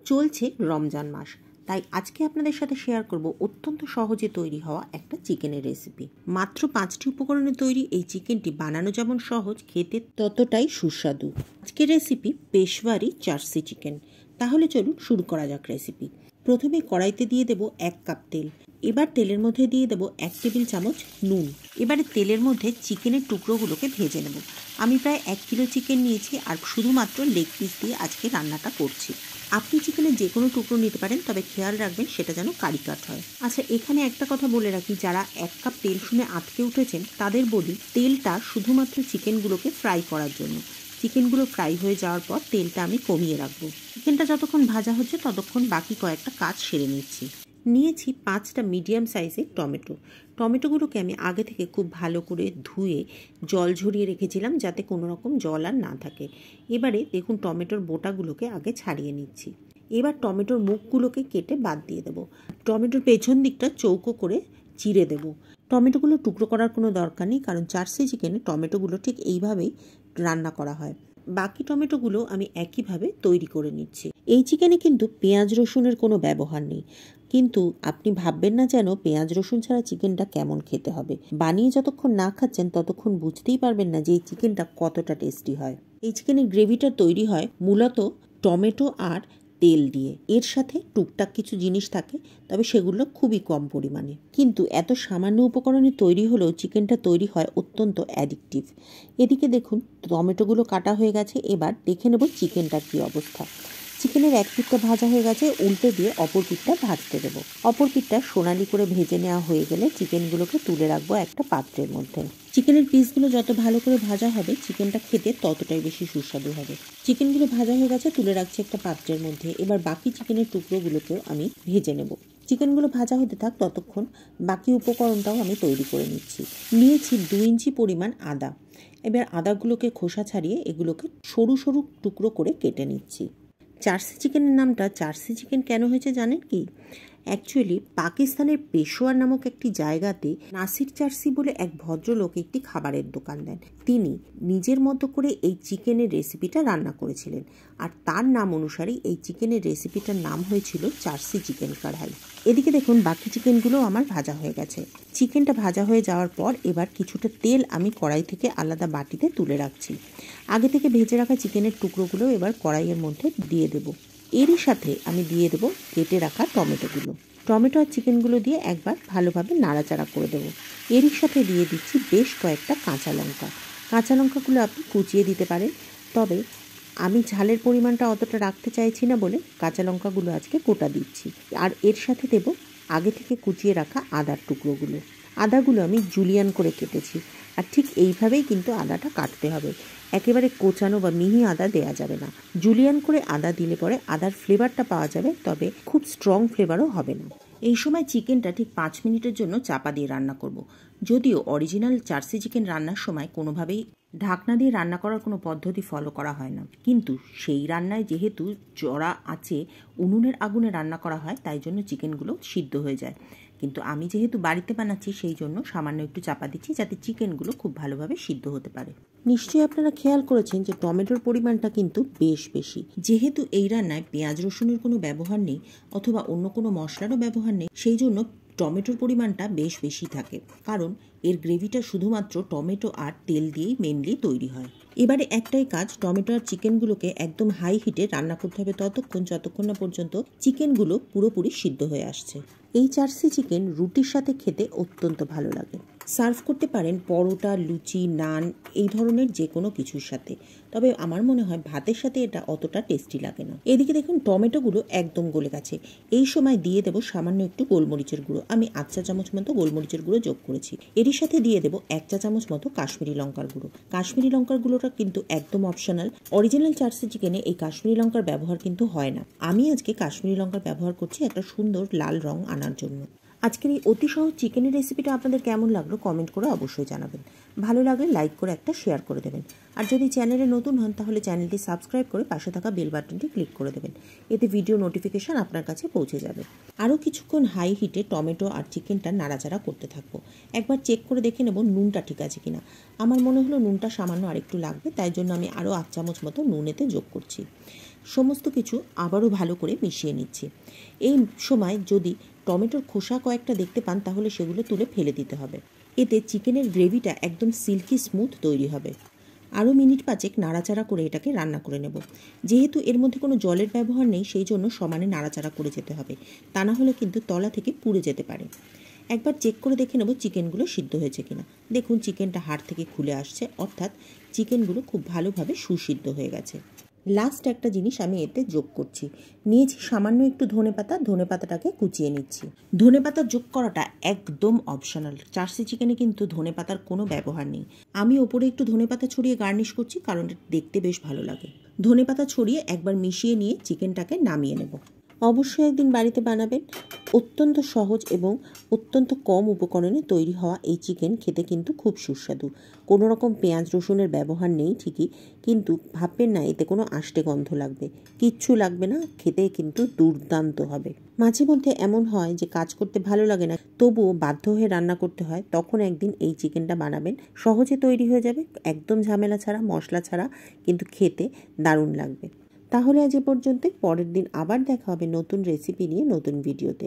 চলছে রমজান মাস, তাই আজকে আপনাদের সাথে শেয়ার করব অত্যন্ত সহজে তৈরি হওয়া একটা চিকেনের রেসিপি। মাত্র 5টি উপকরণে তৈরি এই চিকেনটি বানানো যেমন সহজ, খেতে ততটাই সুস্বাদু। আজকের রেসিপি পেশওয়ারি জার্সি চিকেন। তাহলে চলুন শুরু করা যাক রেসিপি। প্রথমে কড়াইতে দিয়ে দেব 1 কাপ তেল। এবার তেলের মধ্যে দিয়ে দেব 1 টেবিল চামচ নুন। এবারে তেলের মধ্যে চিকেনের টুকরোগুলোকে ভেজে নেব। আমি প্রায় 1 কিলো চিকেন নিয়েছি আর শুধুমাত্র লেগ পিস দিয়ে আজকে রান্নাটা করছি। আপনি চিকেনের যে কোনো টুকরো নিতে পারেন, তবে খেয়াল রাখবেন সেটা যেন কারি কাট হয়। আচ্ছা, এখানে একটা কথা বলে রাখি, যারা 1 কাপ তেল শুনে আটকে উঠেছেন তাদের বলি, তেলটা শুধুমাত্র চিকেনগুলোকে ফ্রাই করার জন্য। চিকেনগুলো ফ্রাই হয়ে যাওয়ার পর তেলটা আমি কমিয়ে রাখবো। চিকেনটা যতক্ষণ ভাজা হচ্ছে ততক্ষণ বাকি কয়েকটা কাজ সেরে নিচ্ছি। নিয়েছি 5টা মিডিয়াম সাইজের টমেটো। টমেটোগুলোকে আমি আগে থেকে খুব ভালো করে ধুয়ে জল ঝরিয়ে রেখেছিলাম, যাতে কোনো রকম জল আর না থাকে। এবারে দেখুন, টমেটোর বোটাগুলোকে আগে ছাড়িয়ে নিচ্ছি। এবার টমেটোর মুখগুলোকে কেটে বাদ দিয়ে দেবো। টমেটোর পেছন দিকটা চৌকো করে চিড়ে দেবো। টমেটোগুলো টুকরো করার কোনো দরকার নেই, কারণ জার্সি চিকেনে টমেটোগুলো ঠিক এইভাবেই রান্না করা হয়। বাকি টমেটোগুলো আমি একইভাবে তৈরি করে নিচ্ছি। এই চিকেনে কিন্তু পেঁয়াজ রসুনের কোনো ব্যবহার নেই, কিন্তু আপনি ভাববেন না যেন পেঁয়াজ রসুন ছাড়া চিকেনটা কেমন খেতে হবে। বানিয়ে যতক্ষণ না খাচ্ছেন ততক্ষণ বুঝতেই পারবেন না যে এই চিকেনটা কতটা টেস্টি হয়। এই চিকেনের গ্রেভিটা তৈরি হয় মূলত টমেটো আর তেল দিয়ে। এর সাথে টুকটাক কিছু জিনিস থাকে, তবে সেগুলো খুবই কম পরিমাণে। কিন্তু এত সামান্য উপকরণে তৈরি হলেও চিকেনটা তৈরি হয় অত্যন্ত অ্যাডিকটিভ। এদিকে দেখুন, টমেটোগুলো কাটা হয়ে গেছে। এবার দেখে নেব চিকেনটার কী অবস্থা। চিকেনের এক পিঠটা ভাজা হয়ে গেছে, উল্টে দিয়ে অপর পিঠটা ভাজতে দেবো। অপর পিঠটা সোনালি করে ভেজে নেওয়া হয়ে গেলে চিকেনগুলোকে তুলে রাখবো একটা পাত্রের মধ্যে। চিকেনের পিসগুলো যত ভালো করে ভাজা হবে, চিকেনটা খেতে ততটাই বেশি সুস্বাদু হবে। চিকেনগুলো ভাজা হয়ে গেছে, তুলে রাখছি একটা পাত্রের মধ্যে। এবার বাকি চিকেনের টুকরোগুলোকেও আমি ভেজে নেব। চিকেনগুলো ভাজা হতে থাক, ততক্ষণ বাকি উপকরণটাও আমি তৈরি করে নিচ্ছি। নিয়েছি 2 ইঞ্চি পরিমাণ আদা। এবার আদাগুলোকে খোসা ছাড়িয়ে এগুলোকে সরু সরু টুকরো করে কেটে নিচ্ছি। জার্সি চিকেনের নামটা জার্সি চিকেন কেন হয়েছে জানেন কি? অ্যাকচুয়ালি পাকিস্তানের পেশোয়ার নামক একটি জায়গাতে নাসির জার্সি বলে এক ভদ্রলোক একটি খাবারের দোকান দেন। তিনি নিজের মতো করে এই চিকেনের রেসিপিটা রান্না করেছিলেন, আর তার নাম অনুসারেই এই চিকেনের রেসিপিটার নাম হয়েছিল জার্সি চিকেন কড়াই। এদিকে দেখুন, বাকি চিকেনগুলো আমার ভাজা হয়ে গেছে। চিকেনটা ভাজা হয়ে যাওয়ার পর এবার কিছুটা তেল আমি কড়াই থেকে আলাদা বাটিতে তুলে রাখছি। আগে থেকে ভেজে রাখা চিকেনের টুকরোগুলো এবার কড়াইয়ের মধ্যে দিয়ে দেবো। এরই সাথে আমি দিয়ে দেবো কেটে রাখা টমেটোগুলো। টমেটো আর চিকেনগুলো দিয়ে একবার ভালোভাবে নাড়াচাড়া করে দেবো। এরই সাথে দিয়ে দিচ্ছি বেশ কয়েকটা কাঁচা লঙ্কা। কাঁচা লঙ্কাগুলো আপনি কুচিয়ে দিতে পারেন, তবে আমি ঝালের পরিমাণটা অতটা রাখতে চাইছি না বলে কাঁচা লঙ্কাগুলো আজকে গোটা দিচ্ছি। আর এর সাথে দেব আগে থেকে কুচিয়ে রাখা আদার টুকরোগুলো। আদাগুলো আমি জুলিয়ান করে কেটেছি, আর ঠিক এইভাবেই কিন্তু আদাটা কাটতে হবে। একেবারে কোচানো বা মিহি আদা দেওয়া যাবে না। জুলিয়ান করে আদা দিলে পরে আদার ফ্লেভারটা পাওয়া যাবে, তবে খুব স্ট্রং ফ্লেভারও হবে না। এই সময় চিকেনটা ঠিক 5 মিনিটের জন্য চাপা দিয়ে রান্না করব। যদিও অরিজিনাল জার্সি চিকেন রান্নার সময় কোনোভাবেই ঢাকনা দিয়ে রান্না করার কোনো পদ্ধতি ফলো করা হয় না, কিন্তু সেই রান্নায় যেহেতু চড়া আঁচে উনুনের আগুনে রান্না করা হয়, তাই জন্য চিকেনগুলো সিদ্ধ হয়ে যায়। কিন্তু আমি যেহেতু বাড়িতে বানাচ্ছি, সেই জন্য সামান্য একটু চাপা দিচ্ছি, যাতে চিকেনগুলো খুব ভালোভাবে সিদ্ধ হতে পারে। নিশ্চয়ই আপনারা খেয়াল করেছেন যে টমেটোর পরিমাণটা কিন্তু বেশ বেশি। যেহেতু এই রান্নায় পেঁয়াজ রসুনের কোনো ব্যবহার নেই অথবা অন্য কোনো মশলারও ব্যবহার নেই, সেই জন্য টমেটোর পরিমাণটা বেশ বেশি থাকে, কারণ এর গ্রেভিটা শুধুমাত্র টমেটো আর তেল দিয়েই মেনলি তৈরি হয়। এবারে একটাই কাজ, টমেটো আর চিকেনগুলোকে একদম হাই হিটে রান্না করতে হবে ততক্ষণ যতক্ষণ না পর্যন্ত চিকেনগুলো পুরোপুরি সিদ্ধ হয়ে আসছে। এই জার্সি চিকেন রুটির সাথে খেতে অত্যন্ত ভালো লাগে। সার্ভ করতে পারেন পরোটা, লুচি, নান, এই ধরনের যে কোনো কিছুর সাথে, তবে আমার মনে হয় ভাতের সাথে এটা অতটা টেস্টি লাগে না। এদিকে দেখুন, টমেটোগুলো একদম গলে গেছে। এই সময় দিয়ে দেবো সামান্য একটু গোলমরিচের গুঁড়ো। আমি 1 চা চামচ মতো গোলমরিচের গুঁড়ো যোগ করেছি। এরই সাথে দিয়ে দেবো 1 চা চামচ মতো কাশ্মীরি লঙ্কার গুঁড়ো। কাশ্মীরি লঙ্কার গুঁড়োটা কিন্তু একদম অপশনাল। অরিজিনাল জার্সি চিকেনে এই কাশ্মীরি লঙ্কার ব্যবহার কিন্তু হয় না। আমি আজকে কাশ্মীরি লঙ্কার ব্যবহার করছি একটা সুন্দর লাল রং আনার জন্য। আজকের এই অতি সহজ চিকেনের রেসিপিটা আপনাদের কেমন লাগলো কমেন্ট করে অবশ্যই জানাবেন। ভালো লাগলে লাইক করে একটা শেয়ার করে দেবেন। আর যদি চ্যানেলে নতুন হন তাহলে চ্যানেলটি সাবস্ক্রাইব করে পাশে থাকা বেল বাটনটি ক্লিক করে দেবেন। এতে ভিডিও নোটিফিকেশান আপনার কাছে পৌঁছে যাবে। আরও কিছুক্ষণ হাই হিটে টমেটো আর চিকেনটা নাড়াচাড়া করতে থাকবো। একবার চেক করে দেখে নেব নুনটা ঠিক আছে কিনা। আমার মনে হলো নুনটা সামান্য আরেকটু লাগবে, তাই জন্য আমি আরও 8 চামচ মতো নুন এতে যোগ করছি। সমস্ত কিছু আবারও ভালো করে মিশিয়ে নিচ্ছি। এই সময় যদি টমেটোর খোসা কয়েকটা দেখতে পান তাহলে সেগুলো তুলে ফেলে দিতে হবে। এতে চিকেনের গ্রেভিটা একদম সিল্কি স্মুথ তৈরি হবে। আরও মিনিট 5 নাড়াচাড়া করে এটাকে রান্না করে নেব। যেহেতু এর মধ্যে কোনো জলের ব্যবহার নেই, সেই জন্য সমানে নাড়াচাড়া করে যেতে হবে, তা না হলে কিন্তু তলা থেকে পুড়ে যেতে পারে। একবার চেক করে দেখে নেব চিকেনগুলো সিদ্ধ হয়েছে কিনা। দেখুন চিকেনটা হাড় থেকে খুলে আসছে, অর্থাৎ চিকেনগুলো খুব ভালোভাবে সুসিদ্ধ হয়ে গেছে। লাস্ট একটা জিনিস আমি এতে যোগ করছি। নিয়েছি সামান্য একটু ধনেপাতা, ধনেপাতাটাকে কুচিয়ে নিচ্ছি। ধনেপাতা যোগ করাটা একদম অপশনাল। চার্সি চিকেনে কিন্তু ধনেপাতার কোনো ব্যবহার নেই। আমি ওপরে একটু ধনেপাতা ছড়িয়ে গার্নিশ করছি, কারণ এটা দেখতে বেশ ভালো লাগে। ধনেপাতা ছড়িয়ে একবার মিশিয়ে নিয়ে চিকেনটাকে নামিয়ে নেব। অবশ্যই একদিন বাড়িতে বানাবেন। অত্যন্ত সহজ এবং অত্যন্ত কম উপকরণে তৈরি হওয়া এই চিকেন খেতে কিন্তু খুব সুস্বাদু। কোনো রকম পেঁয়াজ রসুনের ব্যবহার নেই ঠিকই, কিন্তু ভাববেন না এতে কোনো আষ্টে গন্ধ লাগবে। কিচ্ছু লাগবে না, খেতে কিন্তু দুর্দান্ত হবে। মাঝে মধ্যে এমন হয় যে কাজ করতে ভালো লাগে না, তবুও বাধ্য হয়ে রান্না করতে হয়, তখন একদিন এই চিকেনটা বানাবেন। সহজে তৈরি হয়ে যাবে, একদম ঝামেলা ছাড়া, মশলা ছাড়া, কিন্তু খেতে দারুণ লাগবে। তাহলে আজ এ পর্যন্তই। পরের দিন আবার দেখা হবে নতুন রেসিপি নিয়ে, নতুন ভিডিওতে।